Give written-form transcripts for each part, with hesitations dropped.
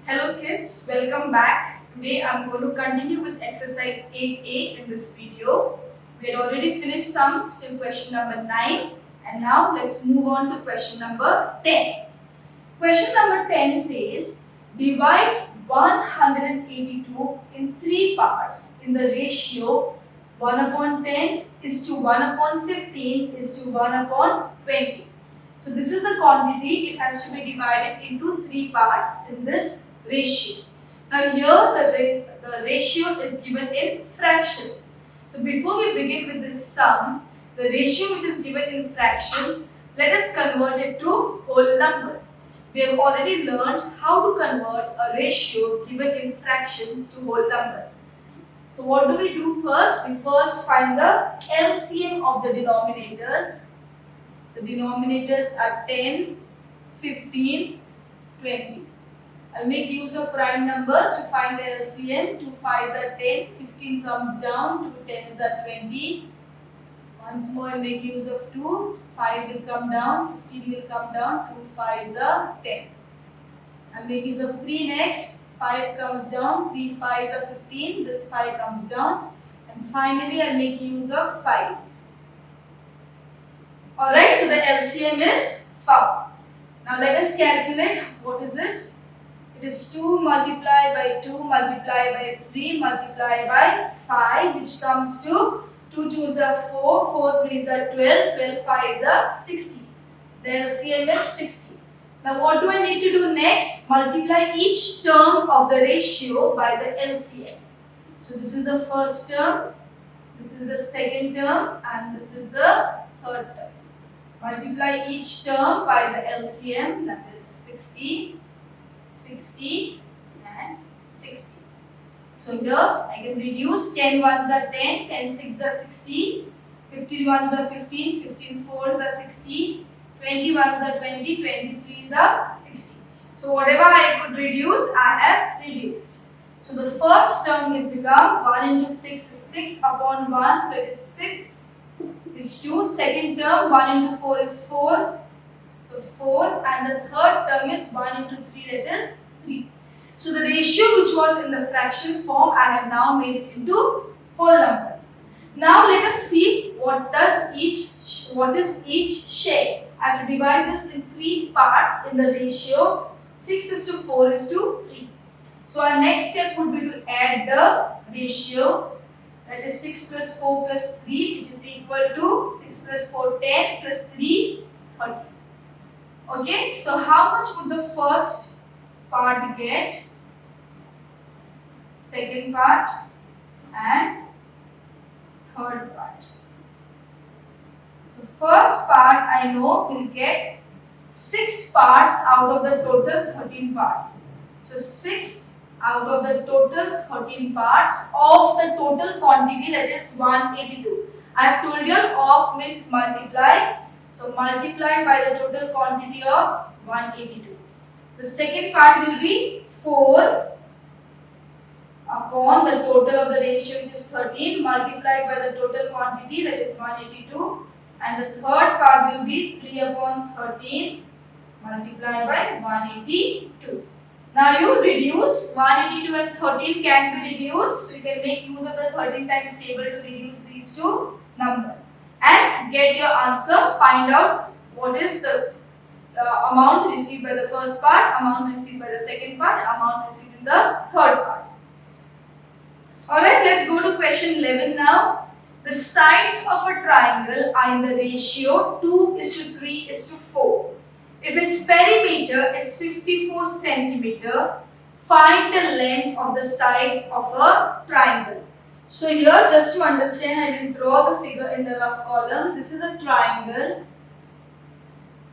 Hello kids, welcome back. Today I'm going to continue with exercise 8A in this video. We had already finished sums till question number 9 and now let's move on to question number 10. Question number 10 says, divide 182 in 3 parts in the ratio 1 upon 10 is to 1 upon 15 is to 1 upon 20. So this is the quantity, it has to be divided into 3 parts in this ratio. Now here the ratio is given in fractions. So before we begin with this sum, the ratio which is given in fractions, let us convert it to whole numbers. We have already learned how to convert a ratio given in fractions to whole numbers. So what do we do first? We first find the LCM of the denominators. The denominators are 10, 15, 20. I'll make use of prime numbers to find the LCM. 2 5s are 10, 15 comes down, 2 10s are 20. Once more I'll make use of 2, 5 will come down, 15 will come down, 2 5s are 10. I'll make use of 3 next, 5 comes down, 3 5s are 15, this 5 comes down. And finally I'll make use of 5. Alright, so the LCM is found. Now let us calculate what is it. It is 2 multiplied by 2 multiplied by 3 multiplied by 5, which comes to 2 2s are 4, 4 3s are 12, 12 5s are 60. The LCM is 60. Now what do I need to do next? Multiply each term of the ratio by the LCM. So this is the first term, this is the second term, and this is the third term. Multiply each term by the LCM, that is 60, 60 and 60. So here I can reduce 10 ones are 10, 10 6s are 60, 15 ones are 15, 15 4s are 60, 20 ones are 20, 23s are 60. So whatever I could reduce, I have reduced. So the first term is become 1 into 6 is 6 upon 1, so it is 6 is 2. Second term 1 into 4 is 4. So 4, and the third term is 1 into 3, that is 3. So the ratio which was in the fraction form, I have now made it into whole numbers. Now let us see what is each share. I have to divide this in 3 parts in the ratio 6 is to 4 is to 3. So our next step would be to add the ratio, that is 6 plus 4 plus 3, which is equal to 6 plus 4 10 plus 3 30. Okay, so how much would the first part get, second part and third part? So first part I know will get 6 parts out of the total 13 parts. So 6 out of the total 13 parts of the total quantity, that is 182. I have told you of means multiply. So multiply by the total quantity of 182. The second part will be 4 upon the total of the ratio, which is 13, multiplied by the total quantity, that is 182. And the third part will be 3 upon 13 multiplied by 182. Now you reduce 182 and 13 can be reduced. So you can make use of the 13 times table to reduce these two numbers and get your answer. Find out what is the amount received by the first part, amount received by the second part, and amount received in the third part. Alright, let's go to question 11 now. The sides of a triangle are in the ratio 2 is to 3 is to 4. If its perimeter is 54 centimeter, find the length of the sides of a triangle. So here, just to understand, I will draw the figure in the rough column. This is a triangle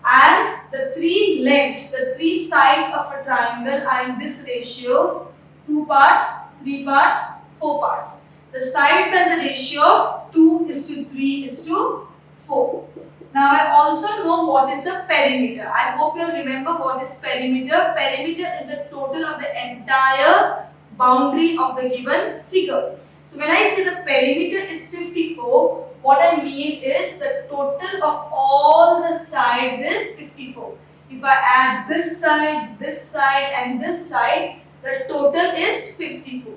and the 3 lengths, the 3 sides of a triangle are in this ratio 2 parts, 3 parts, 4 parts. The sides are the ratio of 2 is to 3 is to 4. Now I also know what is the perimeter. I hope you remember what is perimeter. Perimeter is the total of the entire boundary of the given figure. So when I say the perimeter is 54, what I mean is the total of all the sides is 54. if I add this side and this side, the total is 54.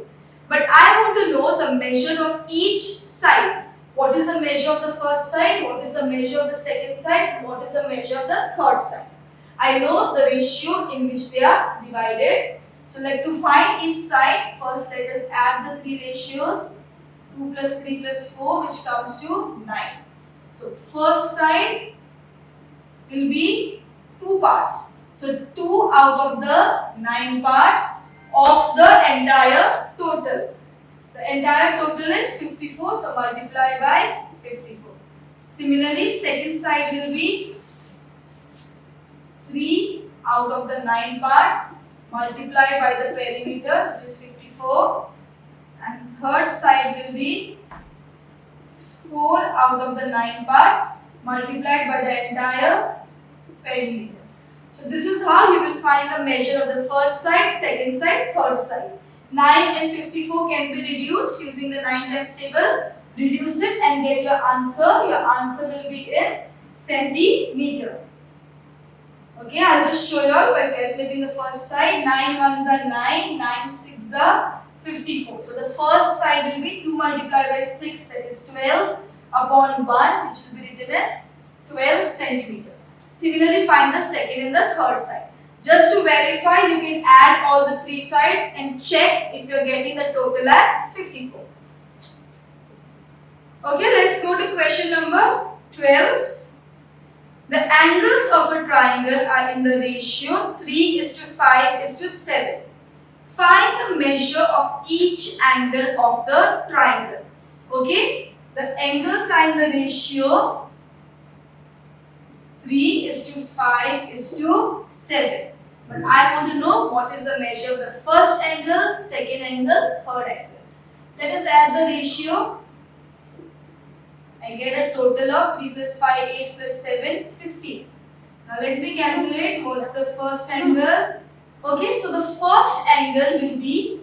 But I want to know the measure of each side. What is the measure of the first side? What is the measure of the second side? What is the measure of the third side? I know the ratio in which they are divided. So like to find each side, first let us add the three ratios. 2 plus 3 plus 4, which comes to 9. So first side will be 2 parts. So 2 out of the 9 parts of the entire total. The entire total is 54, so multiply by 54. Similarly, second side will be 3 out of the 9 parts, multiply by the perimeter, which is 54. And third side will be 4 out of the 9 parts, multiplied by the entire perimeter. So this is how you will find the measure of the first side, second side, third side. 9 and 54 can be reduced using the 9 times table. Reduce it and get your answer. Your answer will be in centimeter. Okay, I'll just show you all by calculating the first side. 9 ones are 9, 9 sixes are 54. So the first side will be 2 multiplied by 6, that is 12 upon 1, which will be written as 12 centimeter. Similarly, find the second and the third side. Just to verify, you can add all the three sides and check if you are getting the total as 54. Okay, let's go to question number 12. The angles of a triangle are in the ratio 3:5:7. Find the measure of each angle of the triangle. Okay, the angles are in the ratio 3:5:7. But I want to know what is the measure of the first angle, second angle, third angle. Let us add the ratio. I get a total of 3 plus 5, 8 plus 7, 15. Now let me calculate what's the first angle. Okay, so the first angle will be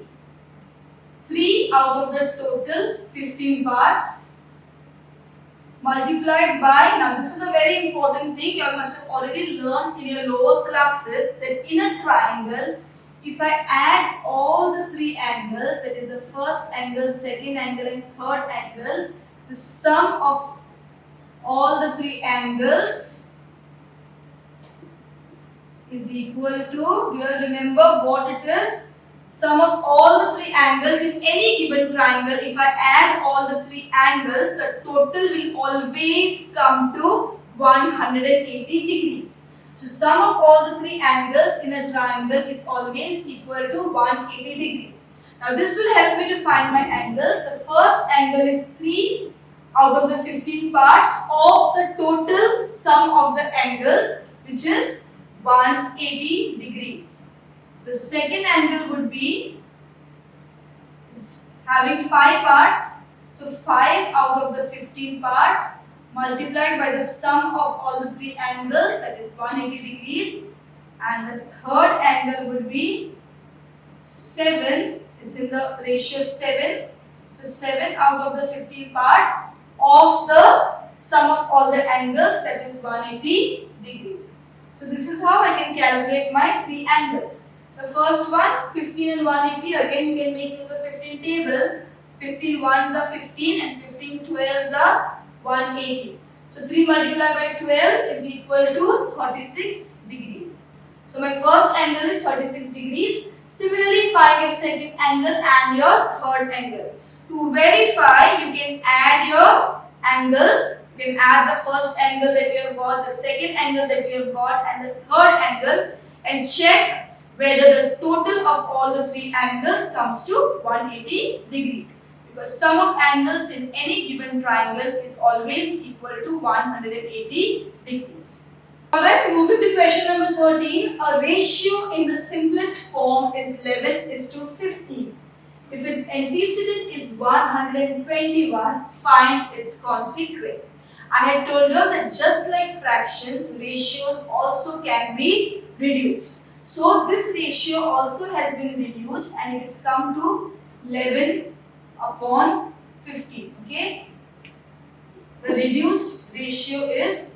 3 out of the total 15 parts multiplied by, now this is a very important thing, you all must have already learned in your lower classes that in a triangle, if I add all the three angles, that is the first angle, second angle and third angle, the sum of all the three angles is equal to, do you all remember what it is? Sum of all the three angles in any given triangle, if I add all the three angles, the total will always come to 180 degrees. So sum of all the three angles in a triangle is always equal to 180 degrees. Now this will help me to find my angles. The first angle is 3 out of the 15 parts of the total sum of the angles, which is 180 degrees. The second angle would be having 5 parts, so 5 out of the 15 parts multiplied by the sum of all the three angles, that is 180 degrees, and the third angle would be 7, it's in the ratio 7, so 7 out of the 15 parts of the sum of all the angles, that is 180 degrees. So this is how I can calculate my three angles. The first one, 15 and 180, again you can make use of 15 table. 15 ones are 15 and 15 12s are 180. So 3 multiplied by 12 is equal to 36 degrees. So my first angle is 36 degrees. Similarly, find your second angle and your third angle. To verify, you can add your angles. You can add the first angle that you have got, the second angle that you have got, and the third angle, and check whether the total of all the three angles comes to 180 degrees. Because sum of angles in any given triangle is always equal to 180 degrees. Alright, moving to question number 13. A ratio in the simplest form is 11:15. If its antecedent is 121, find its consequent. I had told you that just like fractions, ratios also can be reduced. So this ratio also has been reduced and it has come to 11/15. Okay. The reduced ratio is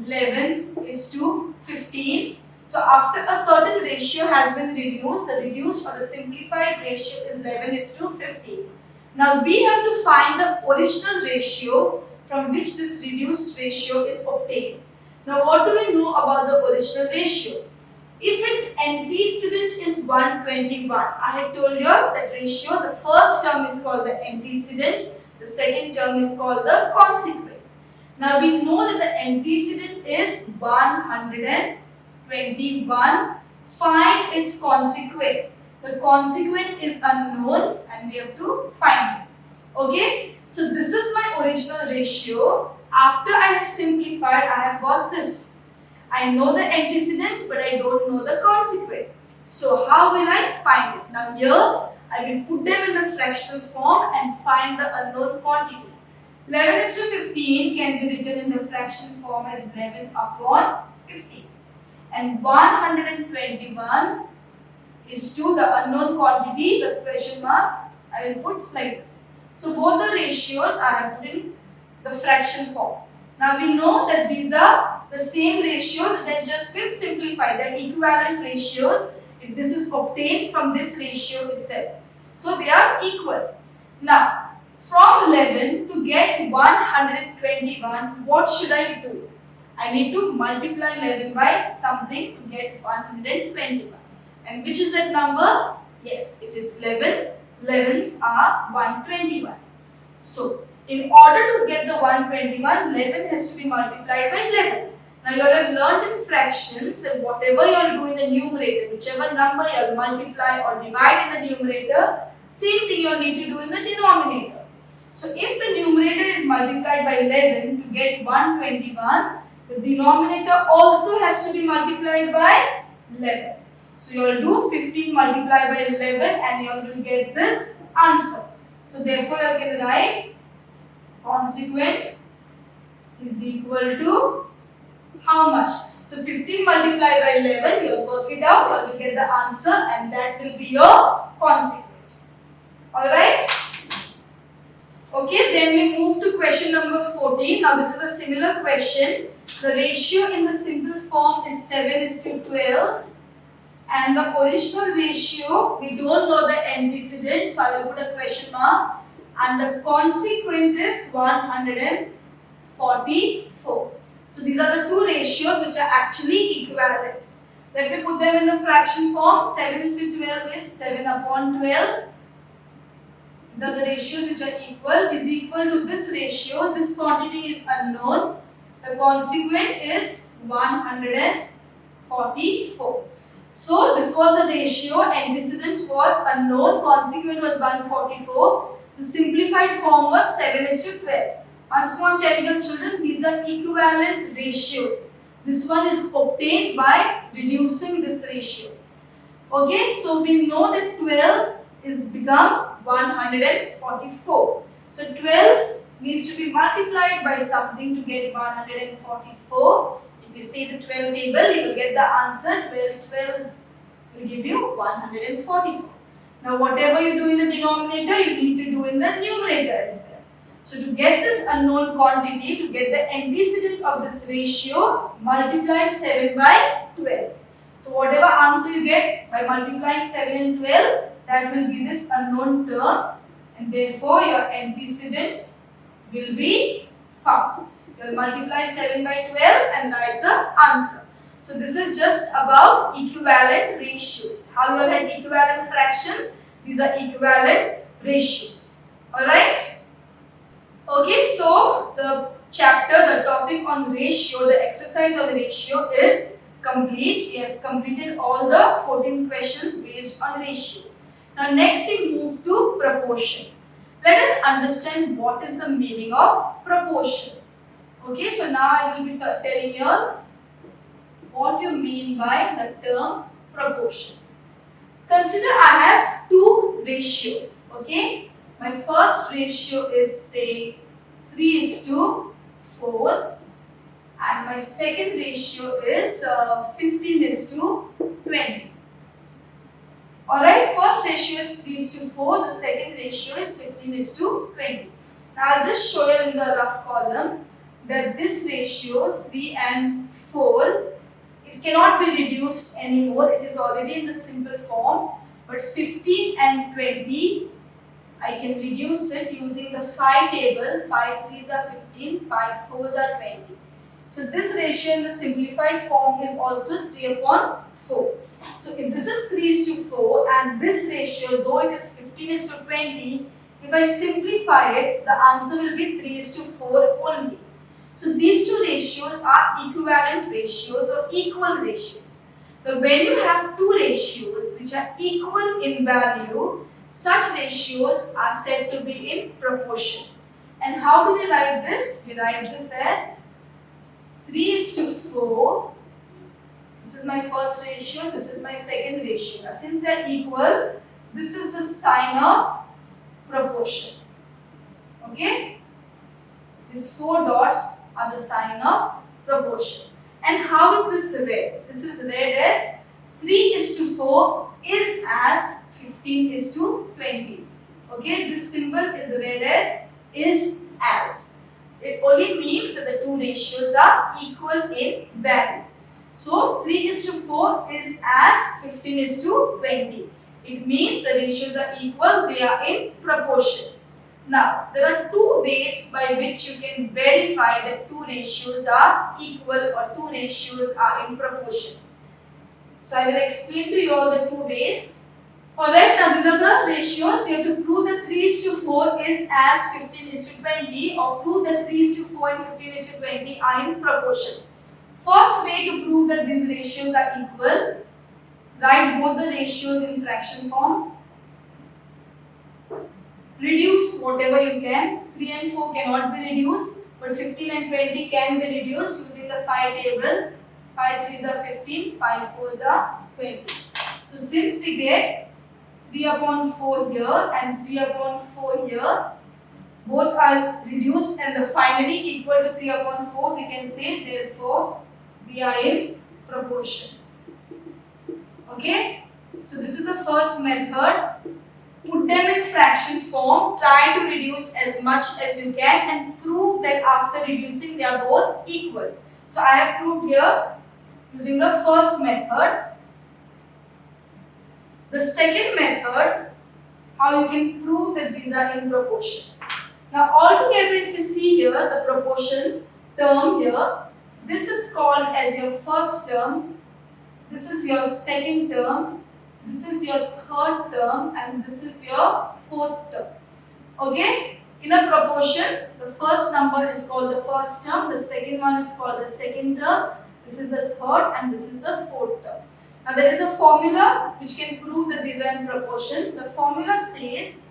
11:15. So after a certain ratio has been reduced, the reduced or the simplified ratio is 11:15. Now we have to find the original ratio from which this reduced ratio is obtained. Now what do we know about the original ratio? If its antecedent is 121, I had told you that ratio, the first term is called the antecedent, the second term is called the consequent. Now we know that the antecedent is 121. Find its consequent. The consequent is unknown and we have to find it. Okay? So this is my original ratio. After I have simplified, I have got this. I know the antecedent but I don't know the consequent. So how will I find it? Now here I will put them in the fractional form and find the unknown quantity. 11:15 can be written in the fraction form as 11/15. And 121 is to the unknown quantity, the question mark, I will put like this. So both the ratios I have put in the fraction form. Now we know that these are the same ratios, then just will simplify. They are equivalent ratios. This is obtained from this ratio itself. So they are equal. Now from 11 to get 121, what should I do? I need to multiply 11 by something to get 121. And which is that number? Yes, it is 11. 11s are 121. So in order to get the 121, 11 has to be multiplied by 11. Now you all have learned in fractions that whatever you all do in the numerator, whichever number you all multiply or divide in the numerator, same thing you all need to do in the denominator. So if the numerator is multiplied by 11 to get 121, the denominator also has to be multiplied by 11. So you all do 15 multiplied by 11 and you all will get this answer. So therefore you all can write consequent is equal to how much? So 15 multiplied by 11, you will work it out, you will get the answer and that will be your consequent. Alright? Okay, then we move to question number 14. Now this is a similar question. The ratio in the simple form is 7:12 and the original ratio, we don't know the antecedent, so I will put a question mark, and the consequent is 144. So these are the two ratios which are actually equivalent. Let me put them in the fraction form. 7:12 is 7/12. These are the ratios which are equal. Is equal to this ratio. This quantity is unknown. The consequent is 144. So this was the ratio. Antecedent was unknown. Consequent was 144. The simplified form was 7:12. Once more I am telling you children, these are equivalent ratios. This one is obtained by reducing this ratio. Okay, so we know that 12 is become 144. So 12 needs to be multiplied by something to get 144. If you say the 12 table, you will get the answer. 12 will give you 144. Now whatever you do in the denominator, you need to do in the numerator as well. So to get this unknown quantity, to get the antecedent of this ratio, multiply 7 by 12. So whatever answer you get by multiplying 7 and 12, that will be this unknown term, and therefore your antecedent will be found. You will multiply 7 by 12 and write the answer. So this is just about equivalent ratios. How you will had equivalent fractions? These are equivalent ratios. Alright? Okay, so the chapter, the topic on ratio, the exercise on ratio is complete. We have completed all the 14 questions based on ratio. Now next we move to proportion. Let us understand what is the meaning of proportion. Okay, so now I will be telling you what you mean by the term proportion. Consider I have two ratios. Okay, my first ratio is say 3:4 and my second ratio is 15:20. Alright, first ratio is 3:4, the second ratio is 15:20. Now I'll just show you in the rough column that this ratio 3 and 4, it it cannot be reduced anymore. It is already in the simple form. But 15 and 20, I can reduce it using the 5 table. 5 3s are 15, 5 4s are 20. So this ratio in the simplified form is also 3 upon 4. So if this is 3:4 and this ratio, though it is 15:20, if I simplify it, the answer will be 3:4 only. So these two ratios are equivalent ratios or equal ratios. Now when you have two ratios which are equal in value, such ratios are said to be in proportion. And how do we write this? We write this as 3:4. This is my first ratio, this is my second ratio. Now since they are equal, this is the sign of proportion. Okay? These 4 dots are the sign of proportion. And how is this read? This is read as 3:4 is as 15:20. Okay? This symbol is read as is as. It only means that the two ratios are equal in value. So 3:4 is as 15:20. It means the ratios are equal, they are in proportion. Now, there are two ways by which you can verify that two ratios are equal or two ratios are in proportion. So I will explain to you all the two ways. Alright, now these are the ratios. We have to prove that 3:4 is as 15:20 or prove that 3:4 and 15:20 are in proportion. First way to prove that these ratios are equal, write both the ratios in fraction form. Reduce whatever you can. 3 and 4 cannot be reduced, but 15 and 20 can be reduced using the 5 table. 5 3s are 15, 5 4s are 20. So since we get 3/4 here and 3/4 here, both are reduced and finally equal to 3/4, we can say therefore we are in proportion. Okay? So this is the first method. Put them in fraction form, try to reduce as much as you can and prove that after reducing they are both equal. So I have proved here using the first method. The second method, how you can prove that these are in proportion. Now altogether if you see here the proportion term here, this is called as your first term, this is your second term, this is your third term and this is your fourth term. Okay? In a proportion, the first number is called the first term, the second one is called the second term, this is the third and this is the fourth term. Now there is a formula which can prove that these are in proportion. The formula says,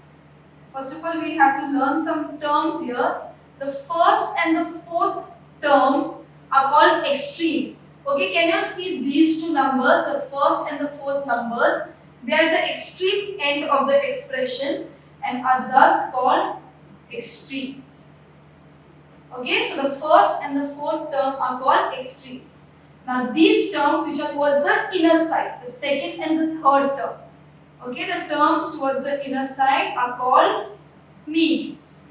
first of all we have to learn some terms here. The first and the fourth terms are called extremes. Okay, can you see these two numbers, the first and the fourth numbers? They are the extreme end of the expression and are thus called extremes. Okay, so the first and the fourth term are called extremes. Now these terms which are towards the inner side, the second and the third term. Okay, the terms towards the inner side are called means.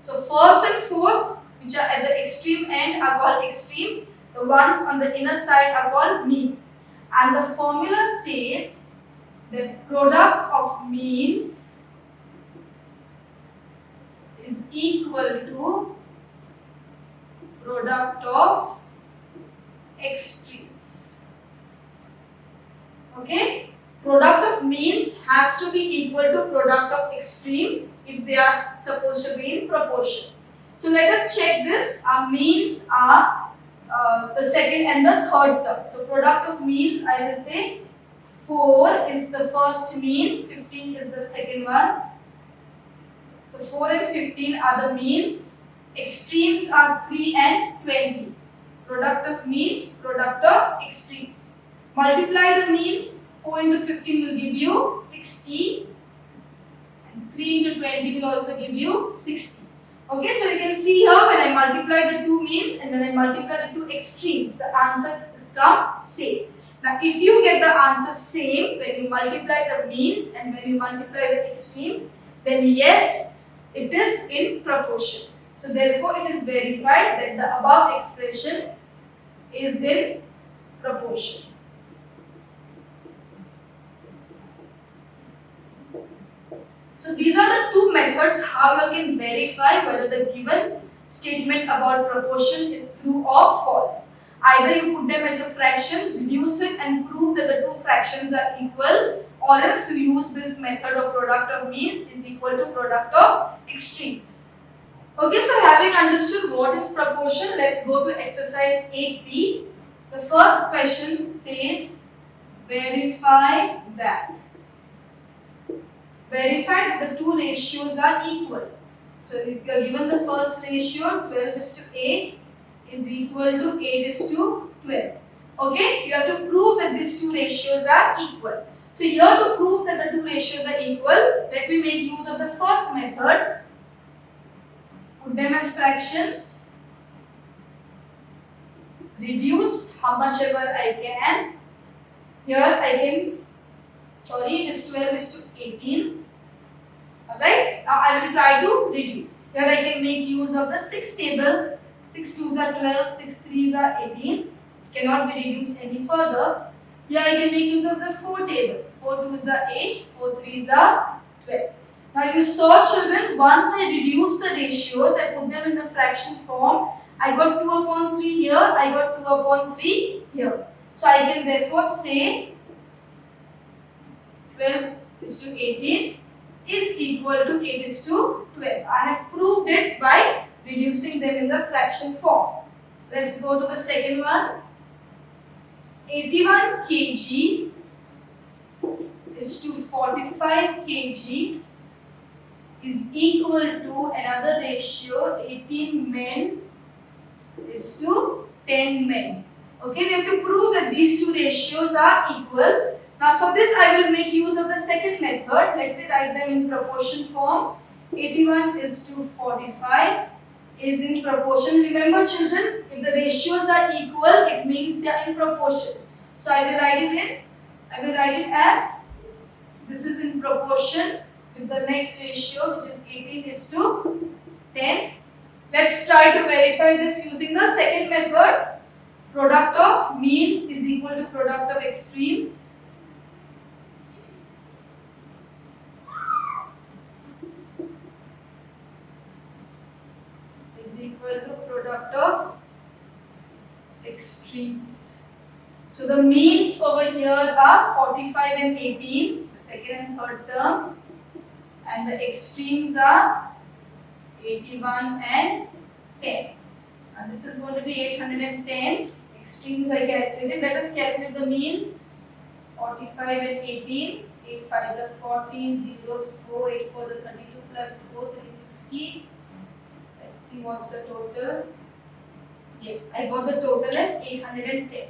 So first and fourth which are at the extreme end are called extremes. The ones on the inner side are called means. And the formula says that product of means is equal to product of extremes. Okay? Product of means has to be equal to product of extremes if they are supposed to be in proportion. So let us check this. Our means are the second and the third term. So product of means, I will say 4 is the first mean, 15 is the second one. So 4 and 15 are the means. Extremes are 3 and 20. Product of means, product of extremes. Multiply the means. 4 into 15 will give you 60. And 3 into 20 will also give you 60. Okay, so you can see here when I multiply the two means and when I multiply the two extremes, the answer is come same. Now, if you get the answer same when you multiply the means and when you multiply the extremes, then yes, it is in proportion. So therefore, it is verified that the above expression is in proportion. So these are the two methods how you can verify whether the given statement about proportion is true or false. Either you put them as a fraction, reduce it and prove that the two fractions are equal, or else you use this method of product of means is equal to product of extremes. Okay, so having understood what is proportion, let's go to exercise 8b. The first question says verify that. Verify that the two ratios are equal. So if you are given the first ratio 12:8 is equal to 8:12. Okay, you have to prove that these two ratios are equal. So here to prove that the two ratios are equal, let me make use of the first method. Put them as fractions. Reduce how much ever I can. Here I can, it is 12:18. Alright, now I will try to reduce. Here I can make use of the 6 table. 6 2s are 12, 6 3s are 18. Cannot be reduced any further. Here I can make use of the 4 table. 4 2s are 8, 4 3s are 12. Now you saw children, once I reduce the ratios, I put them in the fraction form. I got 2/3 here, I got 2/3 here. So I can therefore say 12:18 is equal to 8:12. I have proved it by reducing them in the fraction form. Let's go to the second one. 81 kg is to 45 kg is equal to another ratio 18 men is to 10 men. Okay, we have to prove that these two ratios are equal. Now for this I will make use of the second method. Let me write them in proportion form. 81 is to 45 is in proportion. Remember children, if the ratios are equal, it means they are in proportion. So I will write it as, this is in proportion with the next ratio, which is 18 is to 10. Let's try to verify this using the second method. Product of means is equal to product of extremes. Is equal to product of extremes. So the means over here are 45 and 18, the second and third term, and the extremes are 81 and 10. And this is going to be 810. Extremes I calculated. Let us calculate the means. 45 and 18. 8 5s are 40, 0, 4, 8 4s are 32 plus 4, 360. Let's see what's the total. Yes, I got the total as 810.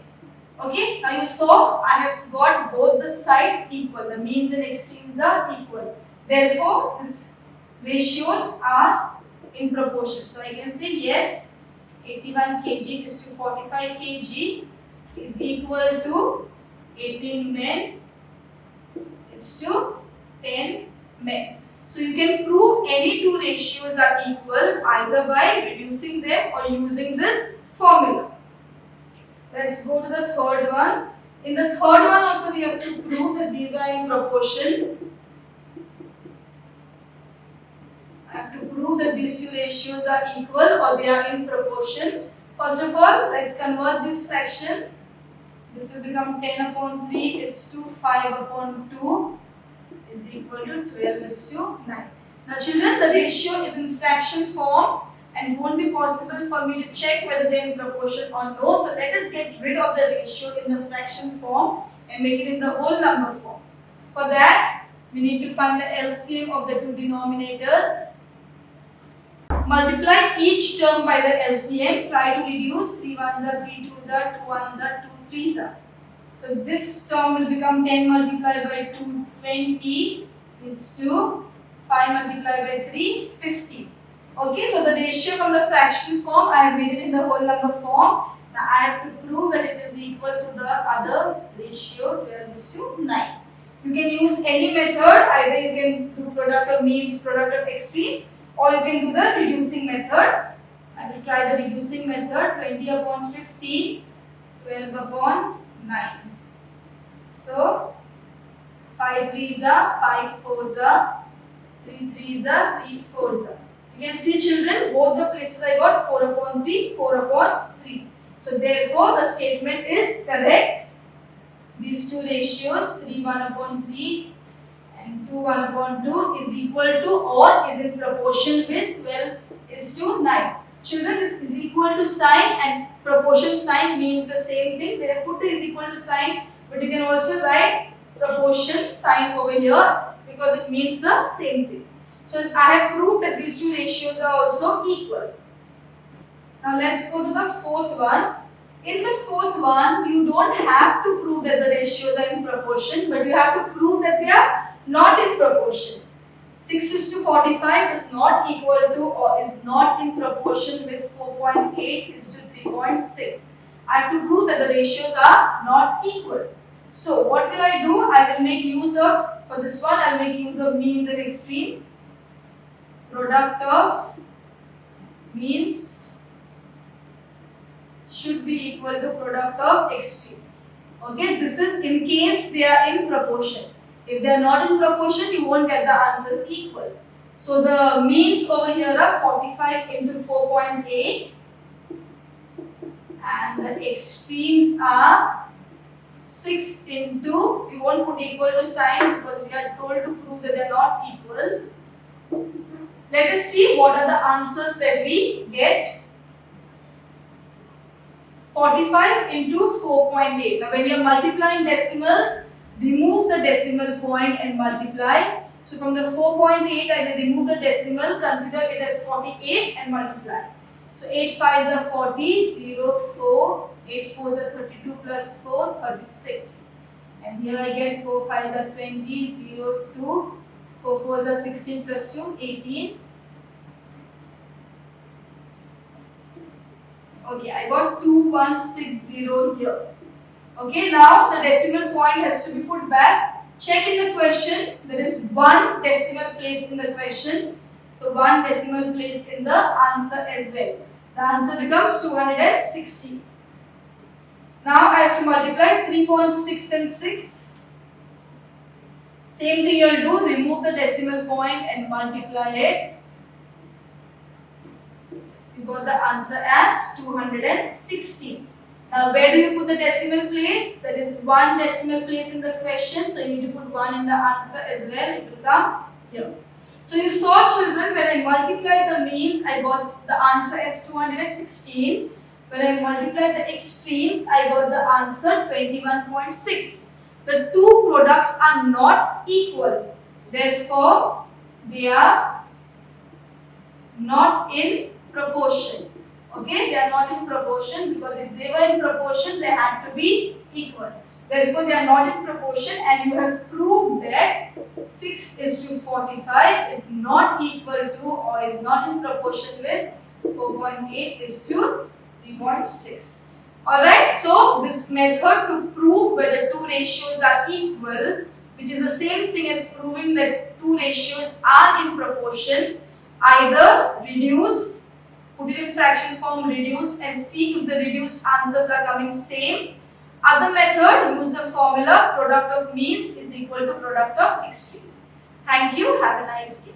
Okay, now you saw I have got both the sides equal. The means and extremes are equal. Therefore, these ratios are in proportion. So I can say yes, 81 kg is to 45 kg is equal to 18 men is to 10 men. So you can prove any two ratios are equal either by reducing them or using this formula. Let's go to the third one. In the third one also we have to prove that these are in proportion. I have to prove that these two ratios are equal or they are in proportion. First of all, let's convert these fractions. This will become 10/3 is to 5/2 is equal to 12:9. Now children, the ratio is in fraction form and it won't be possible for me to check whether they are in proportion or no. So let us get rid of the ratio in the fraction form and make it in the whole number form. For that, we need to find the LCM of the two denominators. Multiply each term by the LCM. Try to reduce. 3 1s are 3 2s are 2 1s are 2 3s are. So this term will become 10 multiplied by 2, 20 is to 5 multiplied by 3, 50. Okay, so the ratio from the fraction form I have made it in the whole number form. Now I have to prove that it is equal to the other ratio 12:9. You can use any method. Either you can do product of means, product of extremes, or you can do the reducing method. I will try the reducing method. 20/15, 12/9. 9. So 5 3s are 5 4s are 3 3s are 3 4s are. You can see children, both the places I got 4 upon 3, 4 upon 3. So therefore the statement is correct. These two ratios 3 1 upon 3 and 2 1 upon 2 is equal to or is in proportion with 12 is to 9. Children, this is equal to sign and proportion sign means the same thing. They have put the is equal to sign, but you can also write proportion sign over here because it means the same thing. So I have proved that these two ratios are also equal. Now let's go to the fourth one. In the fourth one, you don't have to prove that the ratios are in proportion, but you have to prove that they are not in proportion. 6 is to 45 is not equal to or is not in proportion with 4.8 is to 3.6. I have to prove that the ratios are not equal. So what will I do? I will make use of, for this one, I will make use of means and extremes. Product of means should be equal to product of extremes. Okay, this is in case they are in proportion. If they are not in proportion, you won't get the answers equal. So the means over here are 45 into 4.8 and the extremes are 6 into, we won't put equal to sign because we are told to prove that they are not equal. Let us see what are the answers that we get. 45 into 4.8. Now when you are multiplying decimals, remove the decimal point and multiply. So from the 4.8 I will remove the decimal, consider it as 48 and multiply. So 8 5s are 40, 0, 4, 8 4s are 32 plus 4, 36. And here I get 4 5s are 20, 0, 2, 4 4s are 16 plus 2, 18. Okay, I got 2160 here. Okay, now the decimal point has to be put back. Check in the question, there is one decimal place in the question. So one decimal place in the answer as well. The answer becomes 260. Now I have to multiply 3.6 and 6. Same thing you will do, remove the decimal point and multiply it. So you got the answer as 260. Now where do you put the decimal place? That is one decimal place in the question. So you need to put 1 in the answer as well. It will come here. So you saw children, when I multiplied the means, I got the answer as 216. When I multiplied the extremes, I got the answer 21.6. The two products are not equal. Therefore, they are not in proportion. Okay, they are not in proportion because if they were in proportion, they had to be equal. Therefore, they are not in proportion and you have proved that 6 is to 45 is not equal to or is not in proportion with 4.8 is to 3.6. Alright, so this method to prove whether two ratios are equal, which is the same thing as proving that two ratios are in proportion, either reduce, put it in fraction form, reduce and see if the reduced answers are coming same. Other method, use the formula product of means is equal to product of extremes. Thank you. Have a nice day.